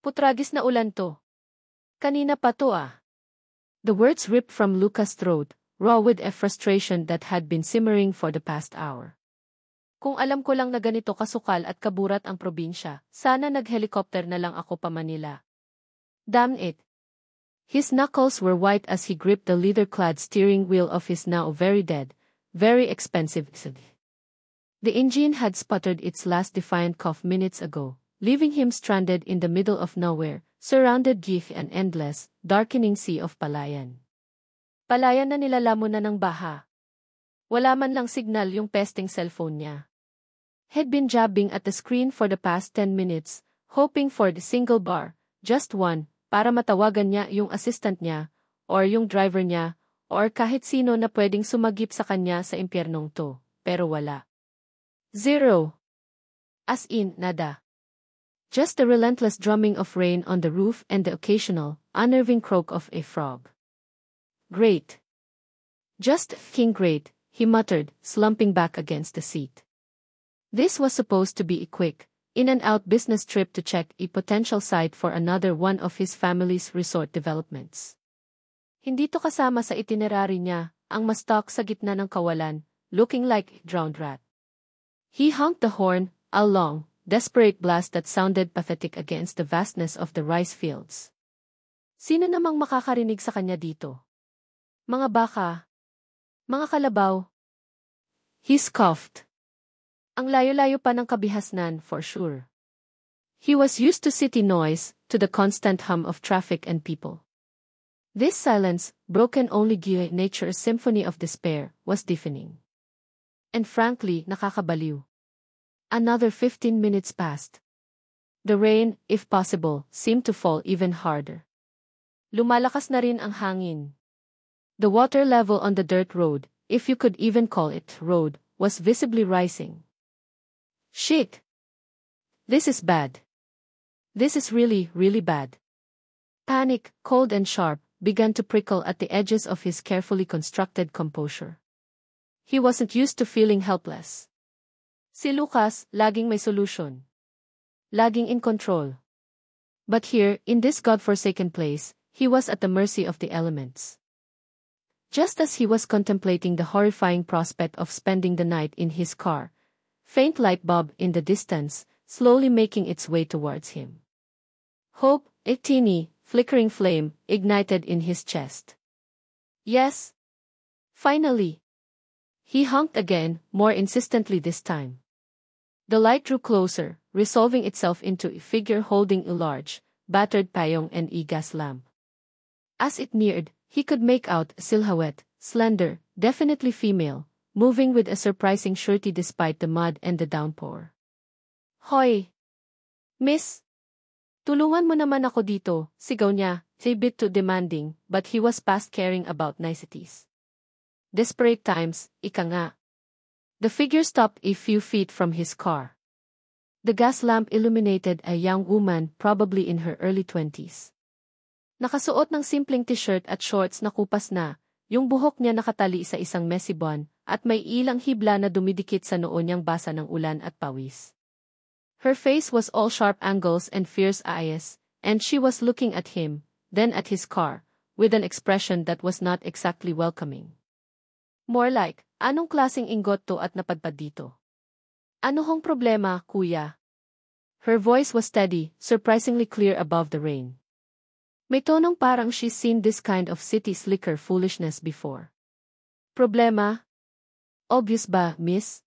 Putragis na ulan to. Kanina pa to ah. The words ripped from Lucas' throat, raw with a frustration that had been simmering for the past hour. Kung alam ko lang na ganito kasukal at kaburat ang probinsya, sana nag-helicopter na lang ako pa Manila. Damn it. His knuckles were white as he gripped the leather-clad steering wheel of his now very dead, very expensive SUV. The engine had sputtered its last defiant cough minutes ago, leaving him stranded in the middle of nowhere, surrounded by an endless, darkening sea of palayan. Palayan na nilalamon na ng baha. Wala man lang signal yung pesting cellphone niya. Had been jabbing at the screen for the past 10 minutes, hoping for the single bar, just one, para matawagan niya yung assistant niya, or yung driver niya, or kahit sino na pwedeng sumagip sa kanya sa impyernong to, pero wala. Zero. As in, nada. Just the relentless drumming of rain on the roof and the occasional, unnerving croak of a frog. Great. Just f***ing great, he muttered, slumping back against the seat. This was supposed to be a quick, in-and-out business trip to check a potential site for another one of his family's resort developments. Hindi to kasama sa itinerary niya, ang mastalk sa gitna ng kawalan, looking like a drowned rat. He honked the horn, a long, desperate blast that sounded pathetic against the vastness of the rice fields. Sino namang makakarinig sa kanya dito? Mga baka? Mga kalabaw? He scoffed. Ang layo-layo pa ng kabihasnan, for sure. He was used to city noise, to the constant hum of traffic and people. This silence, broken only by nature's symphony of despair, was deafening. And frankly, nakakabaliw. Another 15 minutes passed. The rain, if possible, seemed to fall even harder. Lumalakas na rin ang hangin. The water level on the dirt road, if you could even call it road, was visibly rising. Shit! This is bad. This is really, really bad. Panic, cold and sharp, began to prickle at the edges of his carefully constructed composure. He wasn't used to feeling helpless. Si Lucas, laging may solution. Laging in control. But here, in this godforsaken place, he was at the mercy of the elements. Just as he was contemplating the horrifying prospect of spending the night in his car, faint light bulb in the distance, slowly making its way towards him. Hope, a teeny, flickering flame, ignited in his chest. Yes. Finally. He honked again, more insistently this time. The light drew closer, resolving itself into a figure holding a large, battered payong and a gas lamp. As it neared, he could make out a silhouette, slender, definitely female, moving with a surprising surety despite the mud and the downpour. Hoy! Miss! Tulungan mo naman ako dito, sigaw niya, a bit too demanding, but he was past caring about niceties. Desperate times, ika nga. The figure stopped a few feet from his car. The gas lamp illuminated a young woman probably in her early 20s. Nakasuot ng simpleng t-shirt at shorts na kupas na, yung buhok niya nakatali sa isang messy bun, at may ilang hibla na dumidikit sa noo niyang basa ng ulan at pawis. Her face was all sharp angles and fierce eyes, and she was looking at him, then at his car, with an expression that was not exactly welcoming. More like, anong klaseng ingot to at napadpad dito? Ano hong problema, kuya? Her voice was steady, surprisingly clear above the rain. May tonong parang she's seen this kind of city slicker foolishness before. Problema? Obvious ba, miss?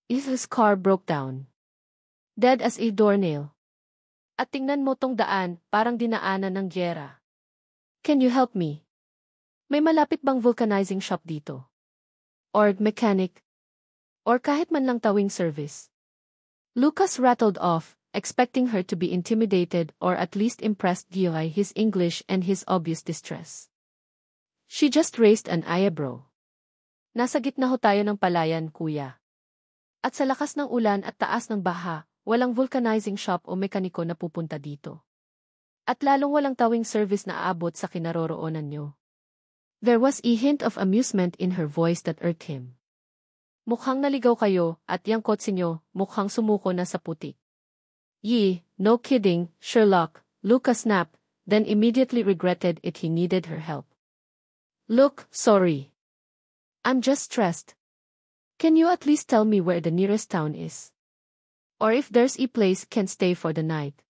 His car broke down. Dead as a doornail. At tingnan mo tong daan, parang dinaanan ng gyera. Can you help me? May malapit bang vulcanizing shop dito? Or mechanic? Or kahit man lang towing service? Lucas rattled off, expecting her to be intimidated or at least impressed by his English and his obvious distress. She just raised an eyebrow. Nasa gitna ho tayo ng palayan, kuya. At sa lakas ng ulan at taas ng baha, walang vulcanizing shop o mekaniko na pupunta dito. At lalong walang towing service na aabot sa kinaroroonan nyo. There was a hint of amusement in her voice that irked him. Mukhang naligaw kayo, at yang kotse nyo, mukhang sumuko na sa putik. Yee, no kidding, Sherlock, Lucas snapped, then immediately regretted it. He needed her help. Look, sorry. I'm just stressed. Can you at least tell me where the nearest town is? Or if there's a place can stay for the night.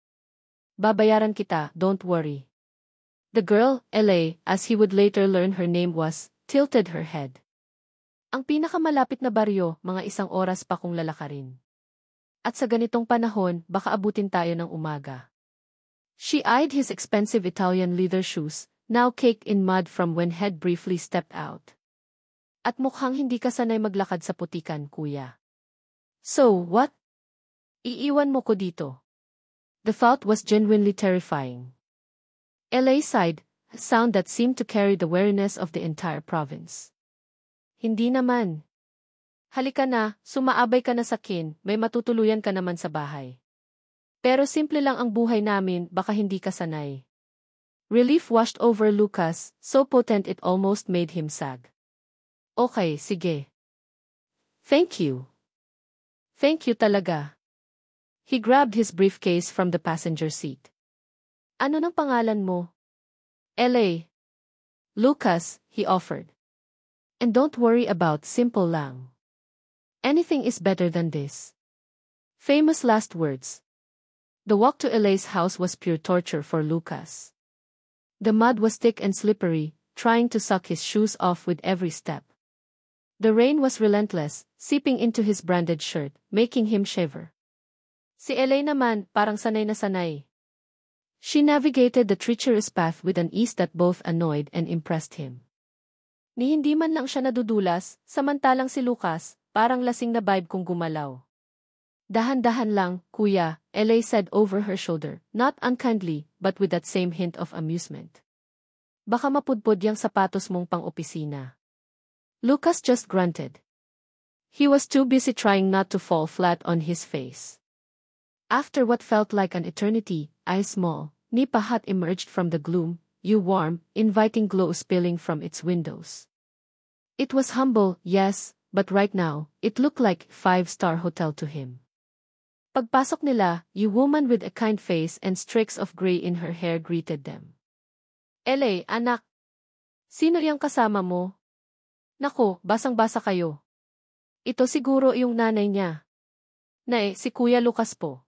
Babayaran kita, don't worry. The girl, LA, as he would later learn her name was, tilted her head. Ang pinakamalapit na baryo, mga 1 oras pa kung lalakarin. At sa ganitong panahon, baka abutin tayo ng umaga. She eyed his expensive Italian leather shoes, now caked in mud from when he'd briefly stepped out. At mukhang hindi ka sanay maglakad sa putikan, kuya. So, what? Iiwan mo ko dito. The thought was genuinely terrifying. LA sighed, a sound that seemed to carry the weariness of the entire province. Hindi naman. Halika na, sumaabay ka na sa kin, may matutuluyan ka naman sa bahay. Pero simple lang ang buhay namin, baka hindi ka sanay. Relief washed over Lucas, so potent it almost made him sag. Okay, sige. Thank you. Thank you talaga. He grabbed his briefcase from the passenger seat. Ano nang pangalan mo? LA. Lucas, he offered. And don't worry about simple lang. Anything is better than this. Famous last words. The walk to LA's house was pure torture for Lucas. The mud was thick and slippery, trying to suck his shoes off with every step. The rain was relentless, seeping into his branded shirt, making him shiver. Si LA naman, parang sanay na sanay. She navigated the treacherous path with an ease that both annoyed and impressed him. Ni hindi man lang siya nadudulas, samantalang si Lucas, parang lasing na vibe kung gumalaw. Dahan-dahan lang, kuya, LA said over her shoulder, not unkindly, but with that same hint of amusement. Baka mapudpod yang sapatos mong pang-opisina. Lucas just grunted. He was too busy trying not to fall flat on his face. After what felt like an eternity, eyes small, Nipa Hut emerged from the gloom, warm, inviting glow spilling from its windows. It was humble, yes, but right now, it looked like a 5-star hotel to him. Pagpasok nila, woman with a kind face and streaks of gray in her hair greeted them. LA, anak. Sino yang kasama mo? Nako, basang-basa kayo. Ito siguro yung nanay niya. Si Kuya Lucas po.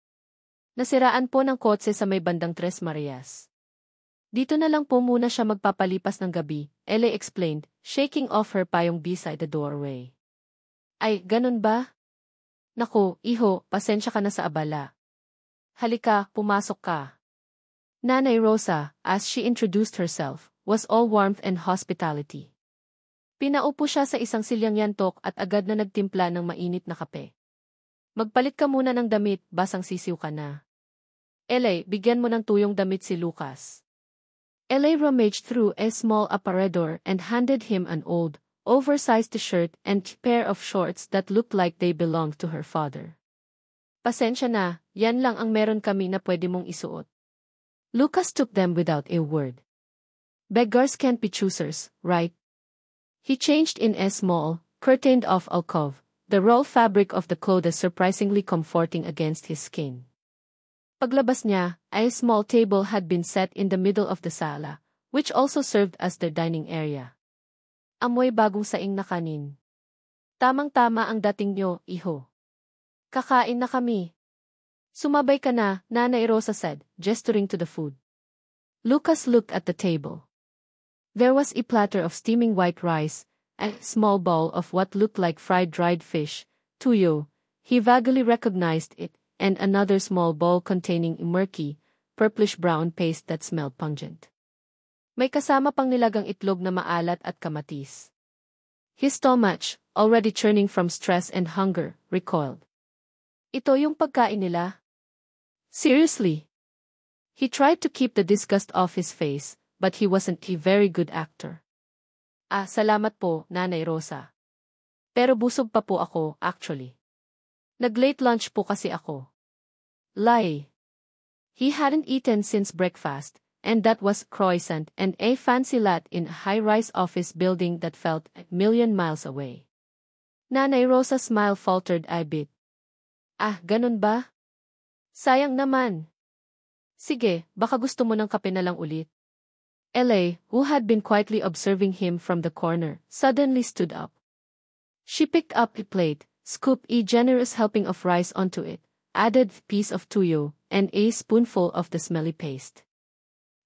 Nasiraan po ng kotse sa may bandang Tres Marias. Dito na lang po muna siya magpapalipas ng gabi, LA explained, shaking off her payong beside the doorway. Ay, ganun ba? Nako, iho, pasensya ka na sa abala. Halika, pumasok ka. Nanay Rosa, as she introduced herself, was all warmth and hospitality. Pinaupo siya sa isang silyang yantok at agad na nagtimpla ng mainit na kape. Magpalit ka muna ng damit, basang sisiw ka na. LA, bigyan mo ng tuyong damit si Lucas. LA rummaged through a small aparador and handed him an old, oversized t-shirt and pair of shorts that looked like they belonged to her father. Pasensya na, yan lang ang meron kami na pwede mong isuot. Lucas took them without a word. Beggars can't be choosers, right? He changed in a small, curtained-off alcove, the raw fabric of the clothes surprisingly comforting against his skin. Paglabas niya, a small table had been set in the middle of the sala, which also served as their dining area. Amoy bagong saing na kanin. Tamang-tama ang dating nyo, iho. Kakain na kami. Sumabay ka na, Nanay Rosa said, gesturing to the food. Lucas looked at the table. There was a platter of steaming white rice, a small bowl of what looked like fried dried fish, tuyo, he vaguely recognized it, and another small bowl containing a murky, purplish-brown paste that smelled pungent. May kasama pang nilagang itlog na maalat at kamatis. His stomach, already churning from stress and hunger, recoiled. Ito yung pagkain nila? Seriously? He tried to keep the disgust off his face, but he wasn't a very good actor. Salamat po, Nanay Rosa. Pero busog pa po ako, actually. Nag-late lunch po kasi ako. Lie. He hadn't eaten since breakfast, and that was croissant and a fancy latte in a high-rise office building that felt a million miles away. Nanay Rosa's smile faltered a bit. Ganun ba? Sayang naman. Sige, baka gusto mo ng kape na lang ulit. Elay, who had been quietly observing him from the corner, suddenly stood up. She picked up a plate, scooped a generous helping of rice onto it, added a piece of tuyo, and a spoonful of the smelly paste.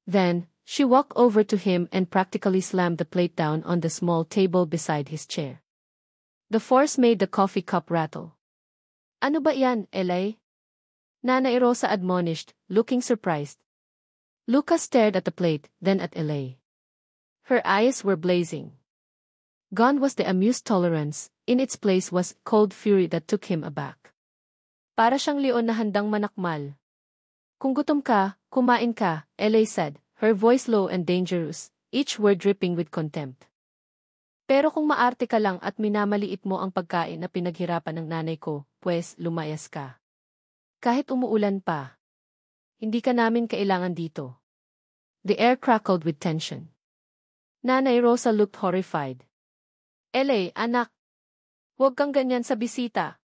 Then, she walked over to him and practically slammed the plate down on the small table beside his chair. The force made the coffee cup rattle. Ano ba yan, Elay? Nanay Rosa admonished, looking surprised. Lucas stared at the plate, then at Elay. Her eyes were blazing. Gone was the amused tolerance, in its place was cold fury that took him aback. Para siyang leon na handang manakmal. Kung gutom ka, kumain ka, Elay said, her voice low and dangerous, each word dripping with contempt. Pero kung maarte ka lang at minamaliit mo ang pagkain na pinaghirapan ng nanay ko, pues lumayas ka. Kahit umuulan pa. Hindi ka namin kailangan dito. The air crackled with tension. Nanay Rosa looked horrified. Elay, anak. Huwag kang ganyan sa bisita.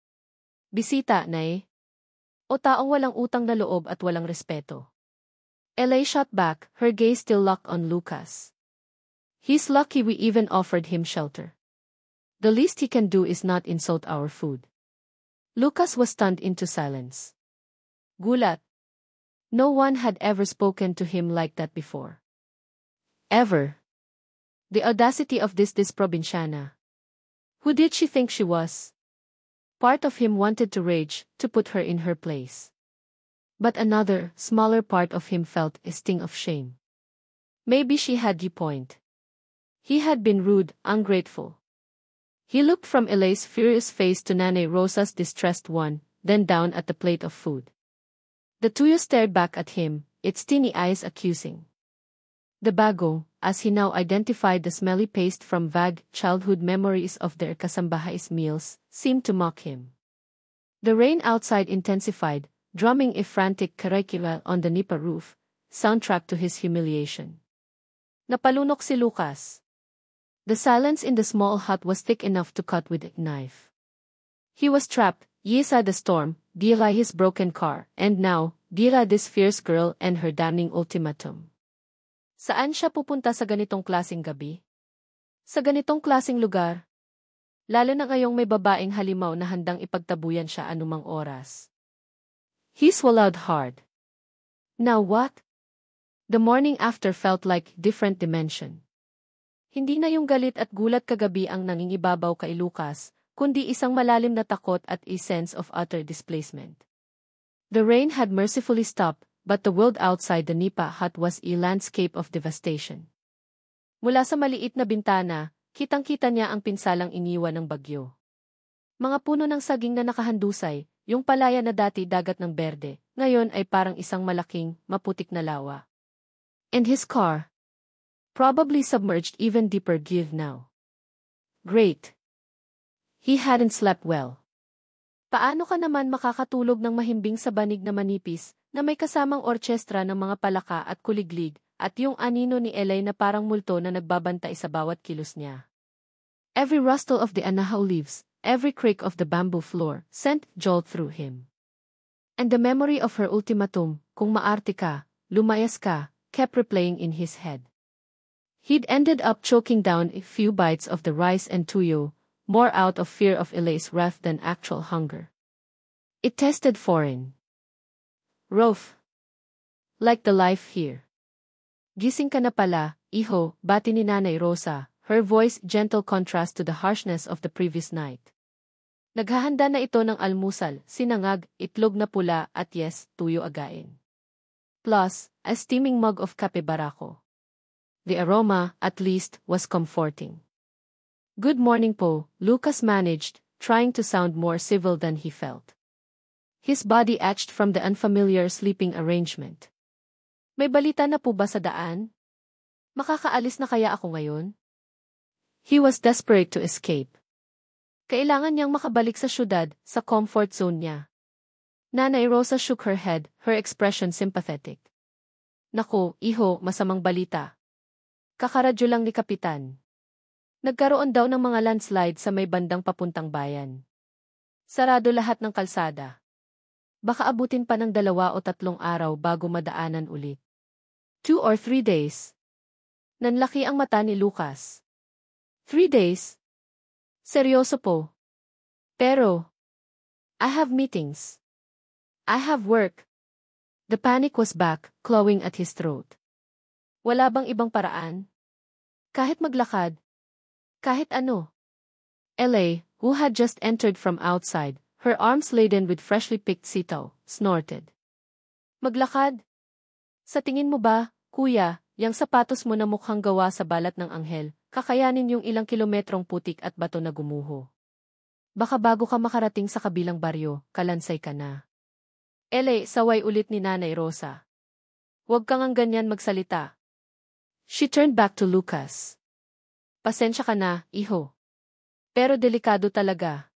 Bisita, nay? O taong walang utang na loob at walang respeto. Elay shot back, her gaze still locked on Lucas. He's lucky we even offered him shelter. The least he can do is not insult our food. Lucas was stunned into silence. Gulat. No one had ever spoken to him like that before. Ever. The audacity of this provinciana. Who did she think she was? Part of him wanted to rage, to put her in her place. But another, smaller part of him felt a sting of shame. Maybe she had the point. He had been rude, ungrateful. He looked from Elay's furious face to Nanay Rosa's distressed one, then down at the plate of food. The tuyo stared back at him, its teeny eyes accusing. The bago, as he now identified the smelly paste from vague childhood memories of their kasambahays meals, seemed to mock him. The rain outside intensified, drumming a frantic curricula on the nipa roof, soundtrack to his humiliation. Napalunok si Lucas. The silence in the small hut was thick enough to cut with a knife. He was trapped, yesa the storm, dira his broken car, and now, dira this fierce girl and her damning ultimatum. Saan siya pupunta sa ganitong klaseng gabi? Sa ganitong klaseng lugar? Lalo na ngayong may babaeng halimaw na handang ipagtabuyan siya anumang oras. He swallowed hard. Now what? The morning after felt like different dimension. Hindi na yung galit at gulat kagabi ang nangingibabaw kay Lucas, kundi isang malalim na takot at a sense of utter displacement. The rain had mercifully stopped, but the world outside the nipa hut was a landscape of devastation. Mula sa maliit na bintana, kitang-kita niya ang pinsalang iniwan ng bagyo. Mga puno ng saging na nakahandusay, yung palaya na dati dagat ng berde, ngayon ay parang isang malaking, maputik na lawa. And his car? Probably submerged even deeper give now. Great. He hadn't slept well. Paano ka naman makakatulog ng mahimbing sa banig na manipis, na may kasamang orkestra ng mga palaka at kuliglig, at yung anino ni Elay na parang multo na nagbabantay sa bawat kilos niya? Every rustle of the anahaw leaves, every creak of the bamboo floor, sent jolt through him. And the memory of her ultimatum, kung maarte ka, lumayas ka, kept replaying in his head. He'd ended up choking down a few bites of the rice and tuyo, more out of fear of Elay's wrath than actual hunger. It tasted foreign. Rough. Like the life here. Gising ka na pala, iho, bati ni Nanay Rosa, her voice gentle contrast to the harshness of the previous night. Naghahanda na ito ng almusal, sinangag, itlog na pula at yes, tuyo again. Plus, a steaming mug of kape barako. The aroma, at least, was comforting. Good morning po, Lucas managed, trying to sound more civil than he felt. His body ached from the unfamiliar sleeping arrangement. May balita na po ba sa daan? Makakaalis na kaya ako ngayon? He was desperate to escape. Kailangan niyang makabalik sa syudad, sa comfort zone niya. Nanay Rosa shook her head, her expression sympathetic. Naku, iho, masamang balita. Kakaradyo lang ni Kapitan. Nagkaroon daw ng mga landslide sa may bandang papuntang bayan. Sarado lahat ng kalsada. Baka abutin pa ng 2 o 3 araw bago madaanan ulit. 2 or 3 days. Nanlaki ang mata ni Lucas. 3 days? Seryoso po. Pero, I have meetings. I have work. The panic was back, clawing at his throat. Wala bang ibang paraan? Kahit maglakad? Kahit ano? Elay, who had just entered from outside, her arms laden with freshly picked sitaw, snorted. Maglakad? Sa tingin mo ba, kuya, yang sapatos mo na mukhang gawa sa balat ng anghel, kakayanin yung ilang kilometrong putik at bato na gumuho? Baka bago ka makarating sa kabilang baryo, kalansay ka na. Elay, saway ulit ni Nanay Rosa. Huwag kang ang ganyan magsalita. She turned back to Lucas. Pasensya ka na, iho. Pero delikado talaga.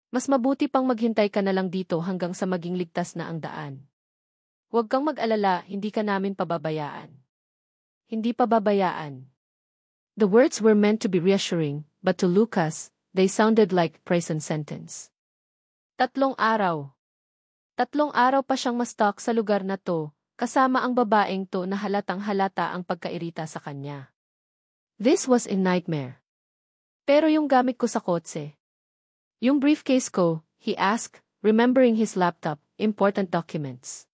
Mas mabuti pang maghintay ka na lang dito hanggang sa maging ligtas na ang daan. Huwag kang mag-alala, hindi ka namin pababayaan. Hindi pababayaan. The words were meant to be reassuring, but to Lucas, they sounded like prison sentence. 3 araw. 3 araw pa siyang ma-stuck sa lugar na to, kasama ang babaeng to na halatang-halata ang pagkairita sa kanya. This was a nightmare. Pero yung gamit ko sa kotse. Yung briefcase ko, he asked, remembering his laptop, important documents.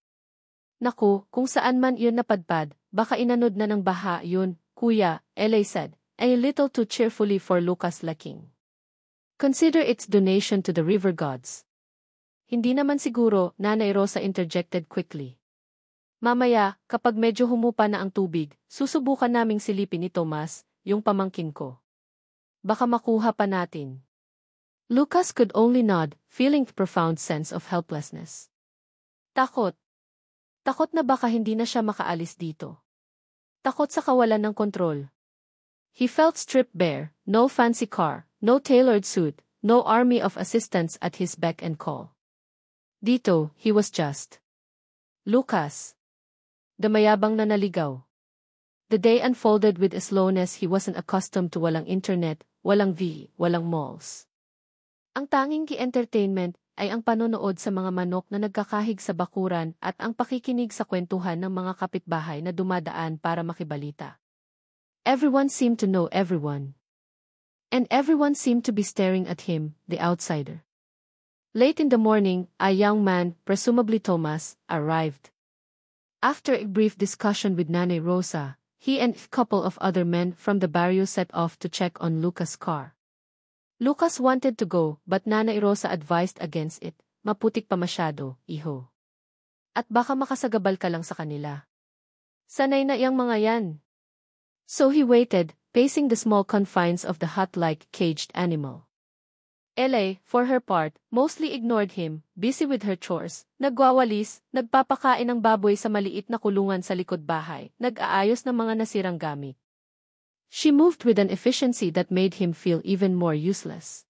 Naku, kung saan man yun napadpad, baka inanod na ng baha yun, kuya, Elay said, a little too cheerfully for Lucas liking. Consider its donation to the river gods. Hindi naman siguro, Nanay Rosa interjected quickly. Mamaya, kapag medyo humupa na ang tubig, susubukan naming silipin ni Tomas, yung pamangkin ko. Baka makuha pa natin. Lucas could only nod, feeling a profound sense of helplessness. Takot. Takot na baka hindi na siya makaalis dito. Takot sa kawalan ng kontrol. He felt stripped bare, no fancy car, no tailored suit, no army of assistants at his beck and call. Dito, he was just Lucas. The mayabang na naligaw. The day unfolded with a slowness he wasn't accustomed to. Walang internet, walang walang malls. Ang tanging ki-entertainment ay ang panonood sa mga manok na nagkakahig sa bakuran at ang pakikinig sa kwentuhan ng mga kapitbahay na dumadaan para makibalita. Everyone seemed to know everyone. And everyone seemed to be staring at him, the outsider. Late in the morning, a young man, presumably Tomas, arrived. After a brief discussion with Nanay Rosa, he and a couple of other men from the barrio set off to check on Lucas' car. Lucas wanted to go, but Nanay Rosa advised against it. Maputik pa masyado, iho. At baka makasagabal ka lang sa kanila. Sanay na iyang mga yan. So he waited, pacing the small confines of the hut like caged animal. Elay, for her part, mostly ignored him, busy with her chores, nagwawalis, nagpapakain ng baboy sa maliit na kulungan sa likod bahay, nag-aayos ng mga nasirang gamit. She moved with an efficiency that made him feel even more useless.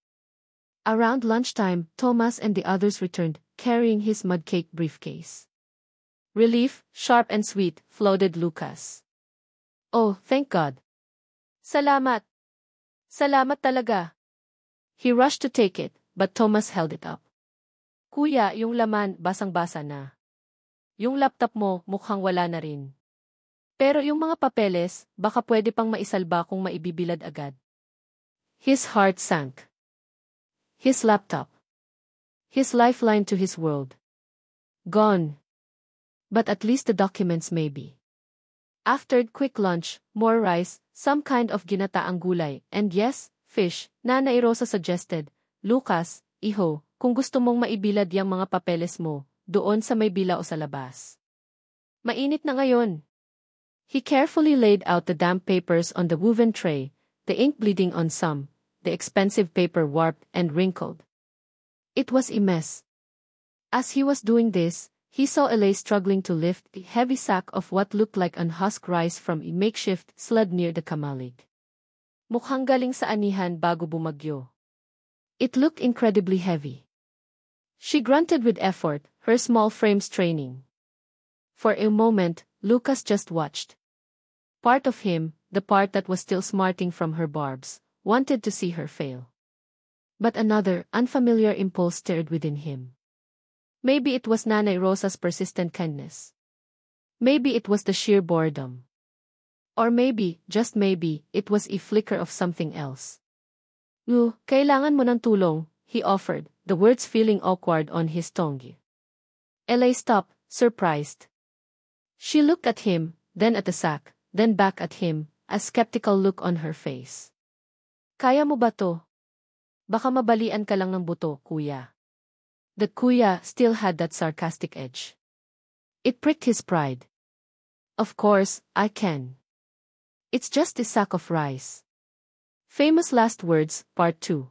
Around lunchtime, Tomas and the others returned, carrying his mud-caked briefcase. Relief, sharp and sweet, floated Lucas. Oh, thank God. Salamat. Salamat talaga. He rushed to take it, but Tomas held it up. Kuya, yung laman, basang-basa na. Yung laptop mo, mukhang wala na rin. Pero yung mga papeles, baka pwede pang maisalba kung maibibilad agad. His heart sank. His laptop. His lifeline to his world. Gone. But at least the documents maybe. After quick lunch, more rice, some kind of ginataang gulay, and yes, fish, Nanay Rosa suggested, Lucas, iho, kung gusto mong maibilad yung mga papeles mo, doon sa may bila o sa labas. Mainit na ngayon. He carefully laid out the damp papers on the woven tray, the ink bleeding on some, the expensive paper warped and wrinkled. It was a mess. As he was doing this, he saw Elay struggling to lift the heavy sack of what looked like unhusked rice from a makeshift sled near the kamalig. Mukhang galing sa anihan bago bumagyo. It looked incredibly heavy. She grunted with effort, her small frame straining. For a moment, Lucas just watched. Part of him, the part that was still smarting from her barbs, wanted to see her fail. But another, unfamiliar impulse stirred within him. Maybe it was Nanay Rosa's persistent kindness. Maybe it was the sheer boredom. Or maybe, just maybe, it was a flicker of something else. Kailangan mo ng tulong, he offered, the words feeling awkward on his tongue. Ella stopped, surprised. She looked at him, then at the sack, then back at him, a skeptical look on her face. Kaya mo ba to? Baka mabalian ka lang ng buto, kuya. The kuya still had that sarcastic edge. It pricked his pride. Of course, I can. It's just a sack of rice. Famous last words, part 2.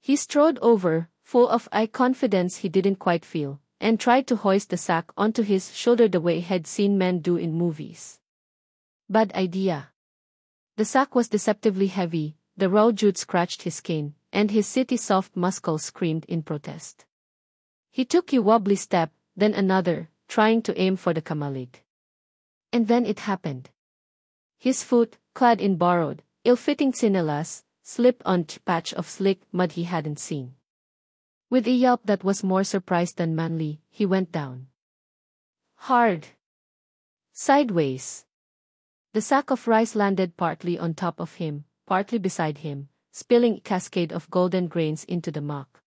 He strode over, full of confidence he didn't quite feel, and tried to hoist the sack onto his shoulder the way he'd seen men do in movies. Bad idea. The sack was deceptively heavy, the raw jute scratched his skin, and his city soft muscles screamed in protest. He took a wobbly step, then another, trying to aim for the kamalig. And then it happened. His foot, clad in borrowed, ill-fitting tsinelas, slipped on a patch of slick mud he hadn't seen. With a yelp that was more surprised than manly, he went down. Hard. Sideways. The sack of rice landed partly on top of him, partly beside him, spilling a cascade of golden grains into the muck.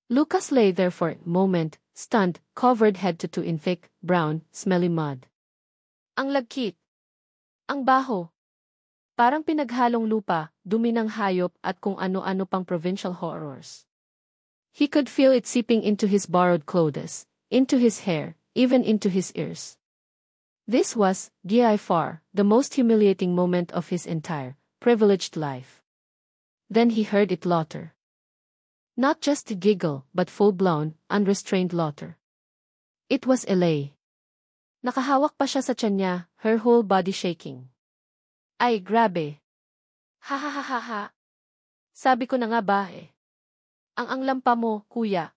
Lucas lay there for a moment, stunned, covered head to toe in thick, brown, smelly mud. Ang lagkit. Ang baho. Parang pinaghalong lupa, dumi ng hayop at kung ano-ano pang provincial horrors. He could feel it seeping into his borrowed clothes, into his hair, even into his ears. This was, by far, the most humiliating moment of his entire, privileged life. Then he heard it laughter. Not just a giggle, but full-blown, unrestrained laughter. It was Ella. Nakahawak pa siya sa tiyan niya, her whole body shaking. Ay, grabe. Ha ha ha ha ha. Sabi ko na nga ba eh. Ang lampa mo, kuya.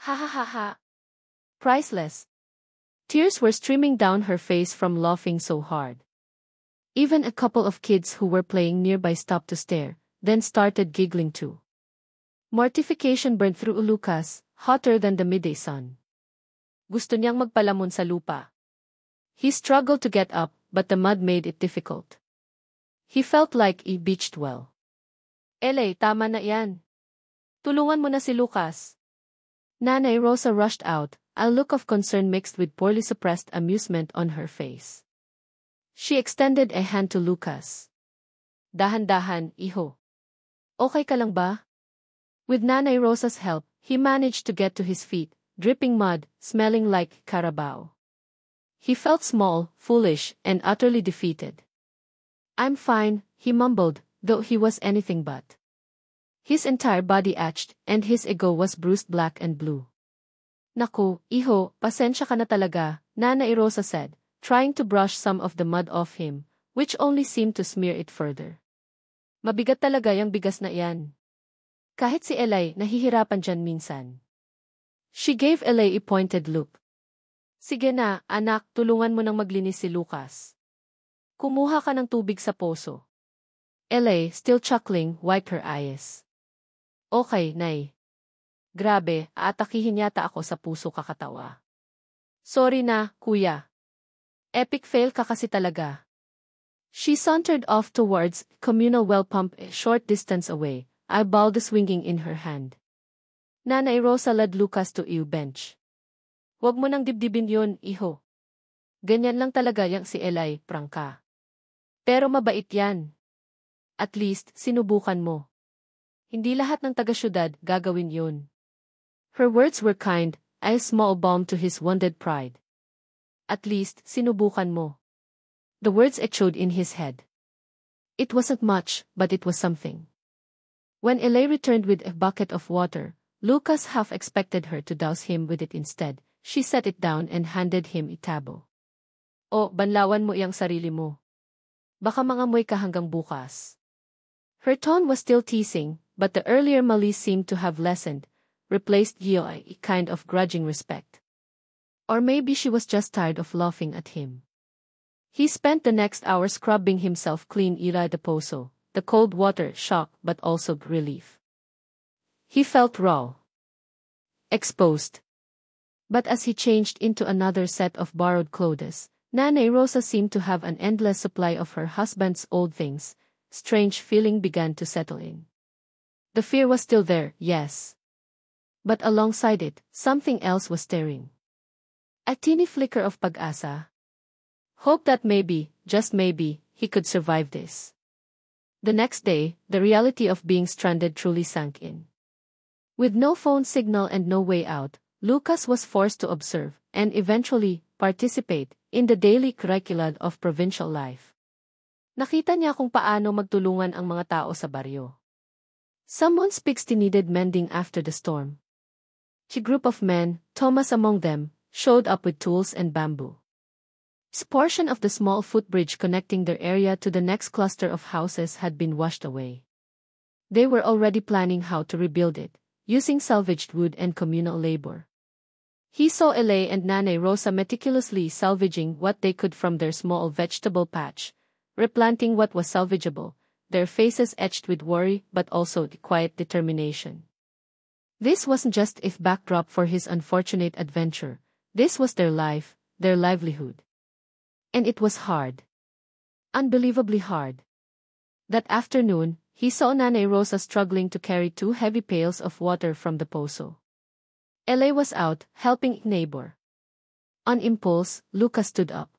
Ha ha ha ha. Priceless. Tears were streaming down her face from laughing so hard. Even a couple of kids who were playing nearby stopped to stare, then started giggling too. Mortification burned through Lucas, hotter than the midday sun. Gusto niyang magpalamon sa lupa. He struggled to get up, but the mud made it difficult. He felt like he beached well. Ella, tama na yan. Tulungan mo na si Lucas. Nanay Rosa rushed out, a look of concern mixed with poorly suppressed amusement on her face. She extended a hand to Lucas. Dahan-dahan, iho. Okay ka lang ba? With Nanay Rosa's help, he managed to get to his feet, dripping mud, smelling like carabao. He felt small, foolish, and utterly defeated. I'm fine, he mumbled, though he was anything but. His entire body ached, and his ego was bruised black and blue. Naku, iho, pasensya ka na talaga, Nanay Rosa said, trying to brush some of the mud off him, which only seemed to smear it further. Mabigat talaga yung bigas na iyan. Kahit si Ella, nahihirapan dyan minsan. She gave Ella a pointed look. Sige na, anak, tulungan mo nang maglinis si Lucas. Kumuha ka ng tubig sa poso. Ella, still chuckling, wiped her eyes. Okay, Nay. Grabe, aatakihin yata ako sa puso kakatawa. Sorry na, kuya. Epic fail ka kasi talaga. She sauntered off towards communal well pump a short distance away, eyeball swinging in her hand. Nanay Rosa led Lucas to a bench. Huwag mo nang dibdibin yun, iho. Ganyan lang talaga yang si Ella, prangka. Pero mabait yan. At least, sinubukan mo. Hindi lahat ng taga-syudad gagawin yun. Her words were kind, a small balm to his wounded pride. At least, sinubukan mo. The words echoed in his head. It wasn't much, but it was something. When Ella returned with a bucket of water, Lucas half expected her to douse him with it instead. She set it down and handed him a tabo. O, banlawan mo iyang sarili mo. Baka mangamoy ka hanggang bukas. Her tone was still teasing, but the earlier malice seemed to have lessened, replaced by a kind of grudging respect. Or maybe she was just tired of laughing at him. He spent the next hour scrubbing himself clean ira the poso, the cold water shock but also relief. He felt raw. Exposed. But as he changed into another set of borrowed clothes, Nanay Rosa seemed to have an endless supply of her husband's old things. Strange feeling began to settle in. The fear was still there, yes. But alongside it, something else was stirring. A teeny flicker of pag-asa. Hope that maybe, just maybe, he could survive this. The next day, the reality of being stranded truly sank in. With no phone signal and no way out, Lucas was forced to observe, and eventually, participate, in the daily curriculum of provincial life. Nakita niya kung paano magtulungan ang mga tao sa baryo. Someone's pigsty needed mending after the storm. A group of men, Thomas among them, showed up with tools and bamboo. A portion of the small footbridge connecting their area to the next cluster of houses had been washed away. They were already planning how to rebuild it, using salvaged wood and communal labor. He saw Elay and Nanay Rosa meticulously salvaging what they could from their small vegetable patch, replanting what was salvageable, their faces etched with worry but also quiet determination. This wasn't just a backdrop for his unfortunate adventure, this was their life, their livelihood. And it was hard. Unbelievably hard. That afternoon, he saw Nanay Rosa struggling to carry 2 heavy pails of water from the poso. Elay was out, helping a neighbor. On impulse, Lucas stood up.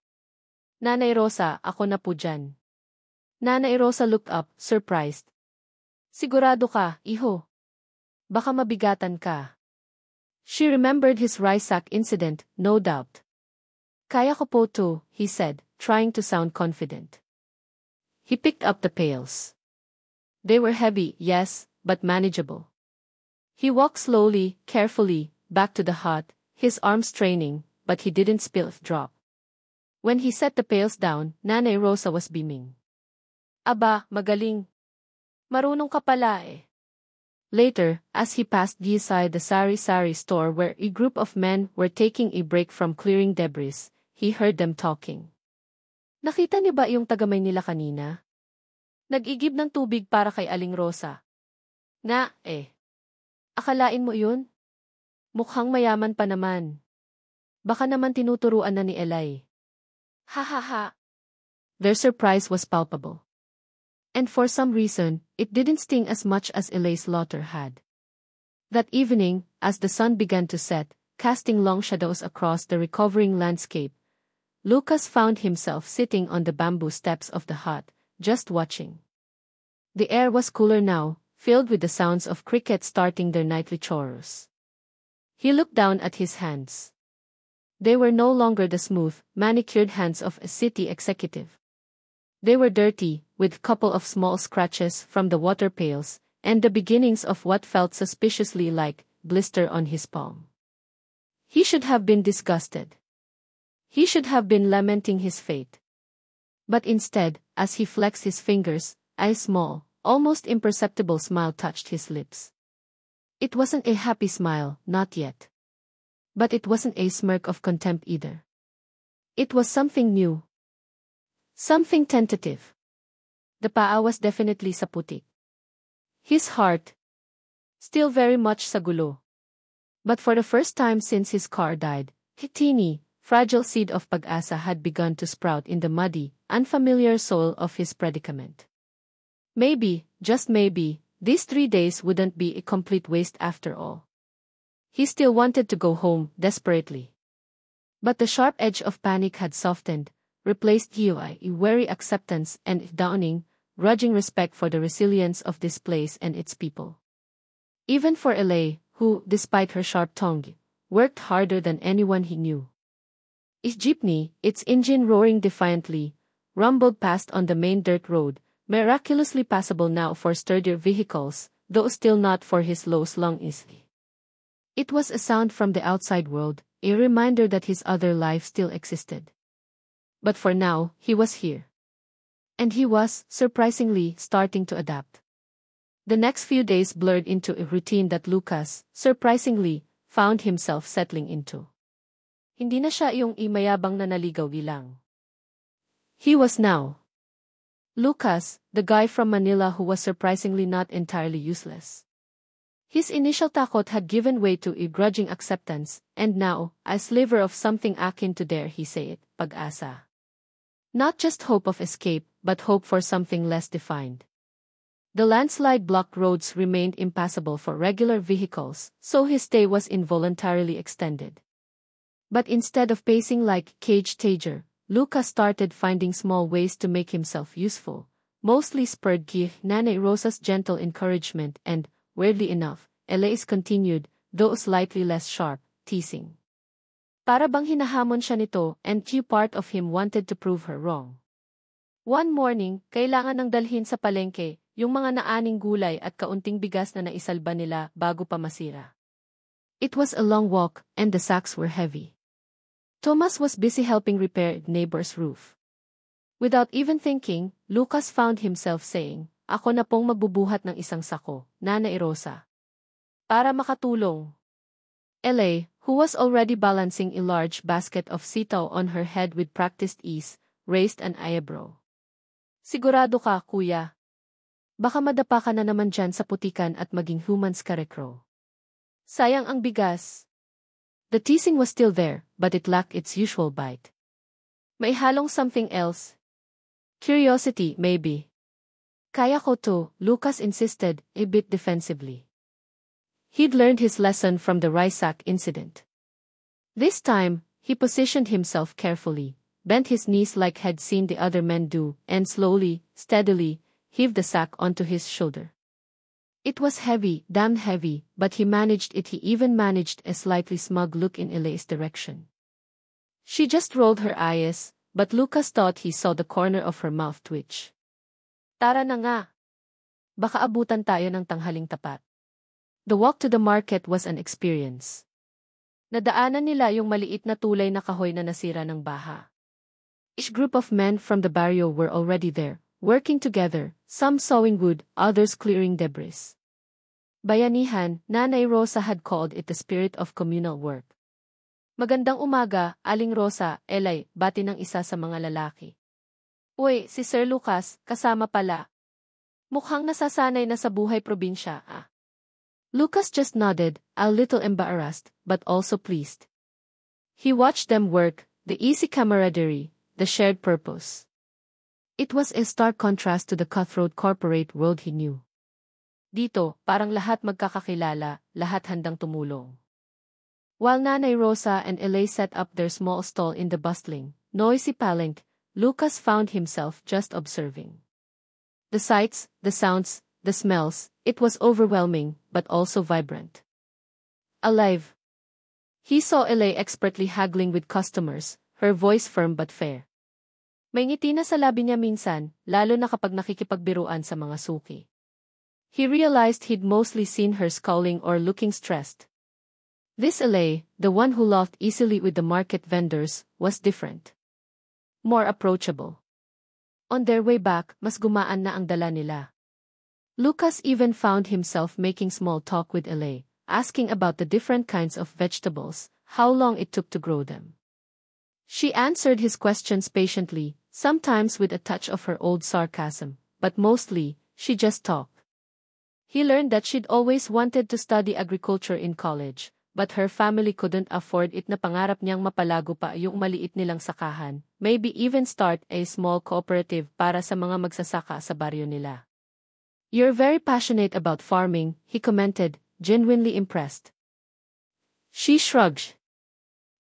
Nanay Rosa, ako na po dyan. Nanay Rosa looked up, surprised. Sigurado ka, iho. Baka mabigatan ka. She remembered his rice sack incident, no doubt. Kaya ko po to, he said, trying to sound confident. He picked up the pails. They were heavy, yes, but manageable. He walked slowly, carefully, back to the hut, his arms straining, but he didn't spill a drop. When he set the pails down, Nanay Rosa was beaming. Aba, magaling. Marunong ka pala eh. Later, as he passed beside the sari-sari store where a group of men were taking a break from clearing debris, he heard them talking. Nakita niyo ba yung tagamay nila kanina? Nag-igib ng tubig para kay Aling Rosa. Nga, eh. Akalain mo yun? Mukhang mayaman pa naman. Baka naman tinuturuan na ni Elay. Ha ha ha. Their surprise was palpable. And for some reason, it didn't sting as much as Elay's slaughter had. That evening, as the sun began to set, casting long shadows across the recovering landscape, Lucas found himself sitting on the bamboo steps of the hut, just watching. The air was cooler now, filled with the sounds of crickets starting their nightly chorus. He looked down at his hands. They were no longer the smooth, manicured hands of a city executive. They were dirty, with a couple of small scratches from the water pails, and the beginnings of what felt suspiciously like blister on his palm. He should have been disgusted. He should have been lamenting his fate. But instead, as he flexed his fingers, a small, almost imperceptible smile touched his lips. It wasn't a happy smile, not yet. But it wasn't a smirk of contempt either. It was something new. Something tentative. The paa was definitely sa putik. His heart, still very much sa gulo. But for the first time since his car died, a teeny, fragile seed of pag-asa had begun to sprout in the muddy, unfamiliar soil of his predicament. Maybe, just maybe, these 3 days wouldn't be a complete waste after all. He still wanted to go home, desperately. But the sharp edge of panic had softened, replaced by a wary acceptance and a dawning, grudging respect for the resilience of this place and its people. Even for Elay, who, despite her sharp tongue, worked harder than anyone he knew. His jeepney, its engine roaring defiantly, rumbled past on the main dirt road, miraculously passable now for sturdier vehicles, though still not for his low-slung easily. It was a sound from the outside world, a reminder that his other life still existed. But for now, he was here. And he was, surprisingly, starting to adapt. The next few days blurred into a routine that Lucas, surprisingly, found himself settling into. Hindi na siya yung imayabang na naligaw lang. He was now Lucas, the guy from Manila who was surprisingly not entirely useless. His initial takot had given way to a grudging acceptance, and now, a sliver of something akin to dare he say it, pag-asa. Not just hope of escape, but hope for something less defined. The landslide-blocked roads remained impassable for regular vehicles, so his stay was involuntarily extended. But instead of pacing like caged tiger, Lucas started finding small ways to make himself useful, mostly spurred by Nanay Rosa's gentle encouragement and, weirdly enough, Elai's continued, though slightly less sharp, teasing. Para bang hinahamon siya nito, and part of him wanted to prove her wrong. One morning, kailangan nang dalhin sa palengke yung mga naaning gulay at kaunting bigas na naisalba nila bago pa masira. It was a long walk, and the sacks were heavy. Thomas was busy helping repair neighbor's roof. Without even thinking, Lucas found himself saying, "Ako na pong magbubuhat ng isang sako, Nanay Rosa." Para makatulong. Elay, who was already balancing a large basket of sitaw on her head with practiced ease, raised an eyebrow. "Sigurado ka, kuya? Baka madapa ka na naman dyan sa putikan at maging human scarecrow. Sayang ang bigas." The teasing was still there, but it lacked its usual bite. May halong something else. Curiosity, maybe. Kaya ko to, Lucas insisted, a bit defensively. He'd learned his lesson from the rice sack incident. This time, he positioned himself carefully, bent his knees like he'd seen the other men do, and slowly, steadily, heaved the sack onto his shoulder. It was heavy, damn heavy, but he managed it. He even managed a slightly smug look in Elai's direction. She just rolled her eyes, but Lucas thought he saw the corner of her mouth twitch. "Tara na nga. Baka abutan tayo ng tanghaling tapat." The walk to the market was an experience. Nadaanan nila yung maliit na tulay na kahoy na nasira ng baha. Each group of men from the barrio were already there, working together, some sawing wood, others clearing debris. Bayanihan, Nanay Rosa had called it the spirit of communal work. "Magandang umaga, Aling Rosa," Elay, bati ng isa sa mga lalaki. "Uy, si Sir Lucas, kasama pala. Mukhang nasasanay na sa buhay probinsya, ah." Lucas just nodded, a little embarrassed, but also pleased. He watched them work, the easy camaraderie, the shared purpose. It was a stark contrast to the cutthroat corporate world he knew. Dito, parang lahat magkakakilala, lahat handang tumulong. While Nanay Rosa and Elay set up their small stall in the bustling, noisy palenque, Lucas found himself just observing. The sights, the sounds, the smells, it was overwhelming, but also vibrant. Alive. He saw Elay expertly haggling with customers, her voice firm but fair. May ngiti na sa labi niya minsan, lalo na kapag nakikipagbiruan sa mga suki. He realized he'd mostly seen her scowling or looking stressed. This Elay, the one who laughed easily with the market vendors, was different. More approachable. On their way back, mas gumaan na ang dala nila. Lucas even found himself making small talk with Elay, asking about the different kinds of vegetables, how long it took to grow them. She answered his questions patiently, sometimes with a touch of her old sarcasm, but mostly, she just talked. He learned that she'd always wanted to study agriculture in college, but her family couldn't afford it na pangarap niyang mapalago pa yung maliit nilang sakahan, maybe even start a small cooperative para sa mga magsasaka sa baryo nila. "You're very passionate about farming," he commented, genuinely impressed. She shrugged.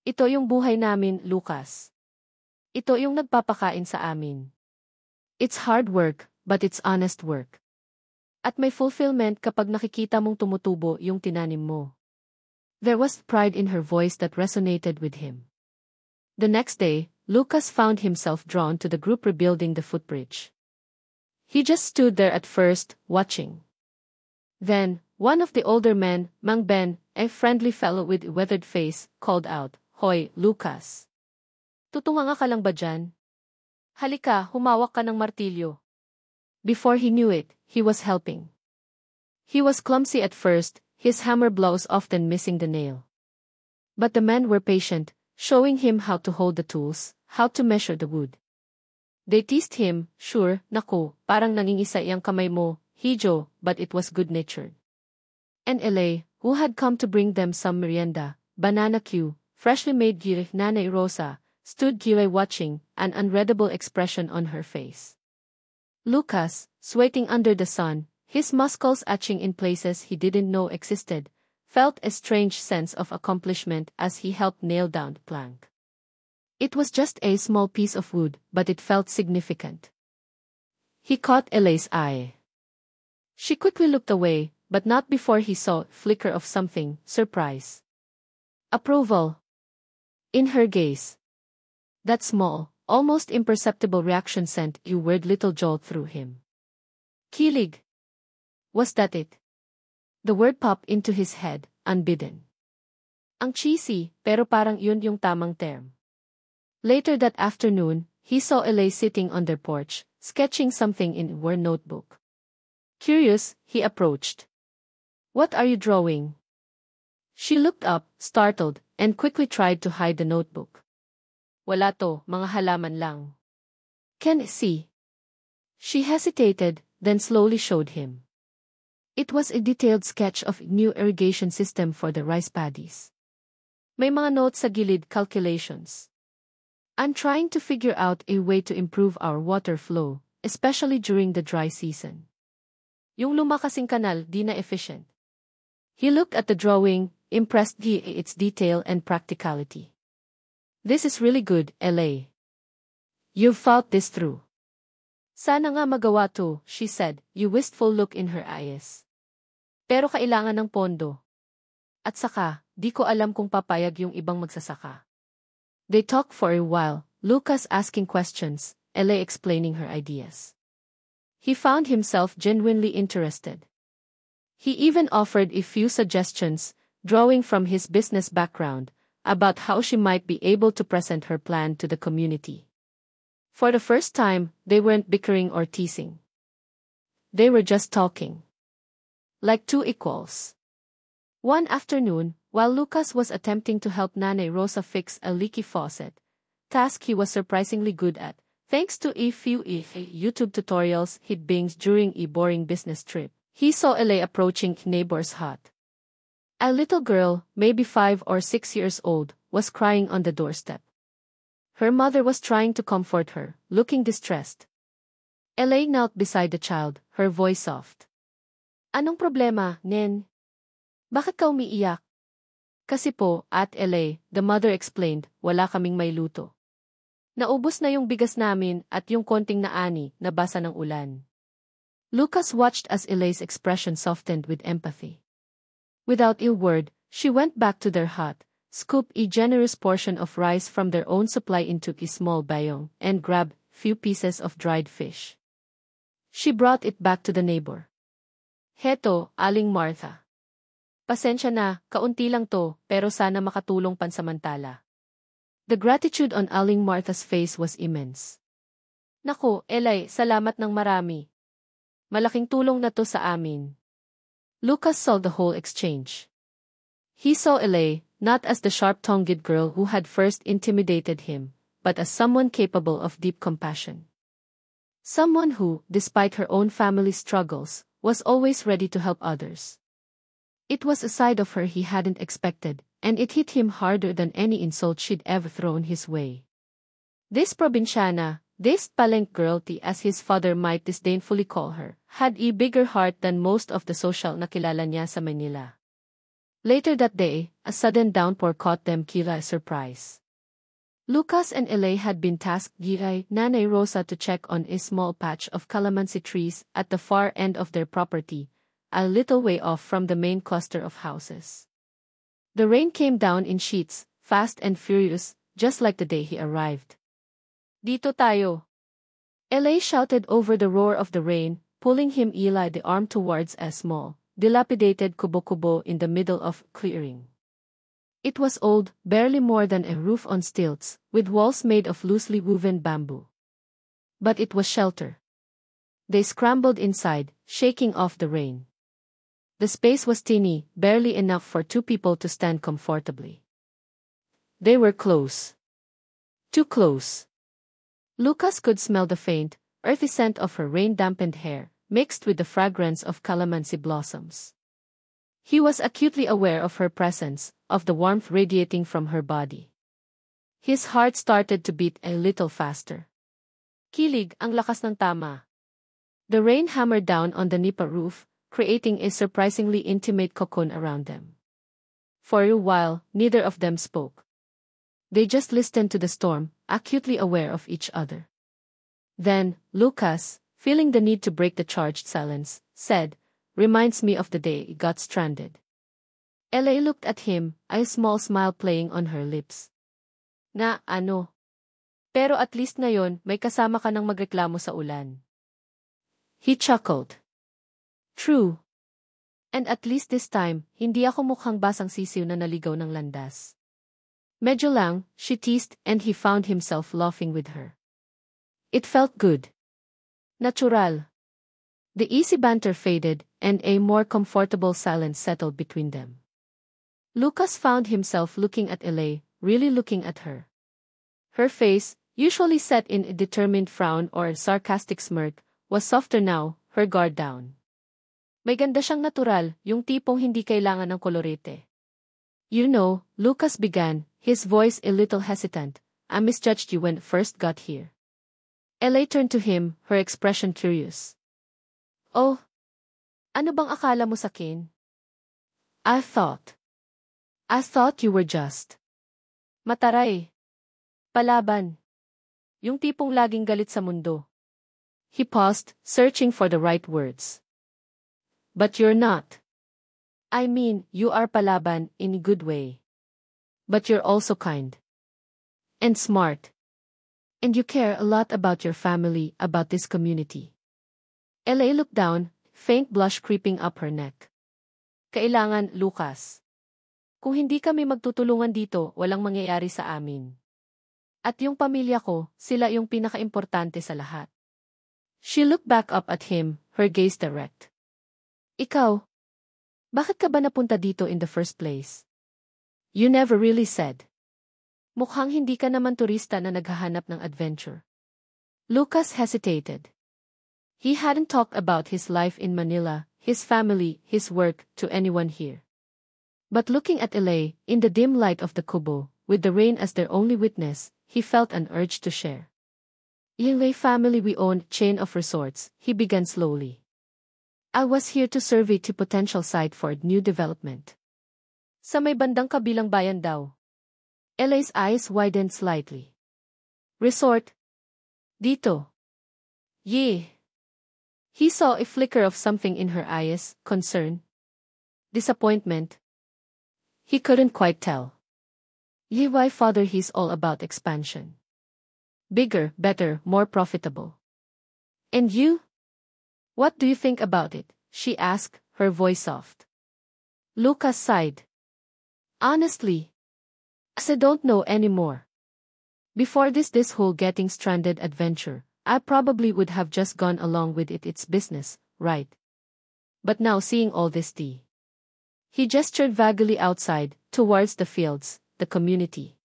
"Ito yung buhay namin, Lucas. Ito yung nagpapakain sa amin. It's hard work, but it's honest work. At may fulfillment kapag nakikita mong tumutubo yung tinanim mo." There was pride in her voice that resonated with him. The next day, Lucas found himself drawn to the group rebuilding the footbridge. He just stood there at first, watching. Then, one of the older men, Mang Ben, a friendly fellow with a weathered face, called out, "Hoy, Lucas. Tutunganga ka lang ba dyan? Halika, humawak ka ng martilyo." Before he knew it, he was helping. He was clumsy at first, his hammer blows often missing the nail. But the men were patient, showing him how to hold the tools, how to measure the wood. They teased him, sure, naku, parang nangingisa iyang kamay mo, Hijo, but it was good-natured. and Elay, who had come to bring them some merienda, banana cue, freshly made gire. Nanay Rosa stood gire watching, an unreadable expression on her face. Lucas, sweating under the sun, his muscles atching in places he didn't know existed, felt a strange sense of accomplishment as he helped nail down the plank. It was just a small piece of wood, but it felt significant. He caught Elay's eye. She quickly looked away, but not before he saw a flicker of something, surprise. Approval. In her gaze. That small, almost imperceptible reaction sent a weird little jolt through him. Kilig. Was that it? The word popped into his head, unbidden. Ang cheesy, pero parang yun yung tamang term. Later that afternoon, he saw Elay sitting on their porch, sketching something in her notebook. Curious, he approached. What are you drawing? She looked up, startled, and quickly tried to hide the notebook. Wala to, mga halaman lang. Can see. She hesitated, then slowly showed him. It was a detailed sketch of a new irrigation system for the rice paddies. May mga notes sa gilid, calculations. I'm trying to figure out a way to improve our water flow, especially during the dry season. Yung lumakasing kanal, di na efficient. He looked at the drawing, impressed by its detail and practicality. This is really good, Elay. You've thought this through. Sana nga magawa to, she said, a wistful look in her eyes. Pero kailangan ng pondo. At saka, di ko alam kung papayag yung ibang magsasaka. They talked for a while, Lucas asking questions, Elay explaining her ideas. He found himself genuinely interested. He even offered a few suggestions, drawing from his business background, about how she might be able to present her plan to the community. For the first time, they weren't bickering or teasing. They were just talking. Like two equals. One afternoon, while Lucas was attempting to help Nanay Rosa fix a leaky faucet, task he was surprisingly good at, thanks to a few YouTube tutorials he'd binged during a boring business trip, he saw Elay approaching neighbor's hut. A little girl, maybe 5 or 6 years old, was crying on the doorstep. Her mother was trying to comfort her, looking distressed. Elay knelt beside the child, her voice soft. Anong problema, Nen? Bakit ka umiiyak? Kasi po, at Elay, the mother explained, wala kaming may luto. Naubos na yung bigas namin at yung konting naani, nabasa ng ulan. Lucas watched as Elay's expression softened with empathy. Without a word, she went back to their hut, scooped a generous portion of rice from their own supply into a small bayong, and grabbed few pieces of dried fish. She brought it back to the neighbor. Heto, Aling Martha. Pasensya na, kaunti lang to, pero sana makatulong pansamantala. The gratitude on Aling Martha's face was immense. Naku, Elay, salamat ng marami. Malaking tulong na to sa amin. Lucas saw the whole exchange. He saw Elay, not as the sharp-tongued girl who had first intimidated him, but as someone capable of deep compassion. Someone who, despite her own family struggles, was always ready to help others. It was a side of her he hadn't expected, and it hit him harder than any insult she'd ever thrown his way. This probinsyana, this palengke girl, as his father might disdainfully call her, had a bigger heart than most of the social na kilala niya sa Manila. Later that day, a sudden downpour caught them by surprise. Lucas and Elay had been tasked by Nanay Rosa to check on a small patch of calamansi trees at the far end of their property, a little way off from the main cluster of houses. The rain came down in sheets, fast and furious, just like the day he arrived. Dito tayo! Elay shouted over the roar of the rain, pulling him Eli the arm towards a small, dilapidated kubo-kubo in the middle of clearing. It was old, barely more than a roof on stilts, with walls made of loosely woven bamboo. But it was shelter. They scrambled inside, shaking off the rain. The space was teeny, barely enough for 2 people to stand comfortably. They were close. Too close. Lucas could smell the faint, earthy scent of her rain-dampened hair, mixed with the fragrance of calamansi blossoms. He was acutely aware of her presence, of the warmth radiating from her body. His heart started to beat a little faster. Kilig, ang lakas ng tama. The rain hammered down on the nipa roof, creating a surprisingly intimate cocoon around them. For a while, neither of them spoke. They just listened to the storm, acutely aware of each other. Then, Lucas, feeling the need to break the charged silence, said, "Reminds me of the day I got stranded." Ella looked at him, a small smile playing on her lips. Na, ano? Pero at least ngayon, may kasama ka nang magreklamo sa ulan. He chuckled. True. And at least this time, hindi ako mukhang basang sisiw na naligaw ng landas. Medyo lang, she teased, and he found himself laughing with her. It felt good. Natural. The easy banter faded, and a more comfortable silence settled between them. Lucas found himself looking at Ella, really looking at her. Her face, usually set in a determined frown or a sarcastic smirk, was softer now, her guard down. May ganda siyang natural, yung tipong hindi kailangan ng kolorete. You know, Lucas began, his voice a little hesitant, I misjudged you when first got here. Ella turned to him, her expression curious. Oh, ano bang akala mo sakin? I thought you were just mataray. Palaban. Yung tipong laging galit sa mundo. He paused, searching for the right words. But you're not. I mean, you are palaban in a good way. But you're also kind. And smart. And you care a lot about your family, about this community. Ella looked down, faint blush creeping up her neck. Kailangan, Lucas. Kung hindi kami magtutulungan dito, walang mangyayari sa amin. At yung pamilya ko, sila yung pinaka-importante sa lahat. She looked back up at him, her gaze direct. Ikaw, bakit ka ba napunta dito in the first place? You never really said. Mukhang hindi ka naman turista na naghahanap ng adventure. Lucas hesitated. He hadn't talked about his life in Manila, his family, his work, to anyone here. But looking at Ella, in the dim light of the kubo, with the rain as their only witness, he felt an urge to share. Yung family we own, chain of resorts, he began slowly. I was here to survey the potential site for new development. Sa may bandang kabilang bayan daw. Ella's eyes widened slightly. Resort? Dito. Yeah. He saw a flicker of something in her eyes, concern. Disappointment. He couldn't quite tell. Yeah, why father he's all about expansion. Bigger, better, more profitable. And you? What do you think about it? She asked, her voice soft. Lucas sighed. Honestly, I don't know anymore. Before this whole getting stranded adventure, I probably would have just gone along with it. It's business, right? But now seeing all this he gestured vaguely outside, towards the fields, the community.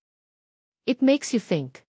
It makes you think.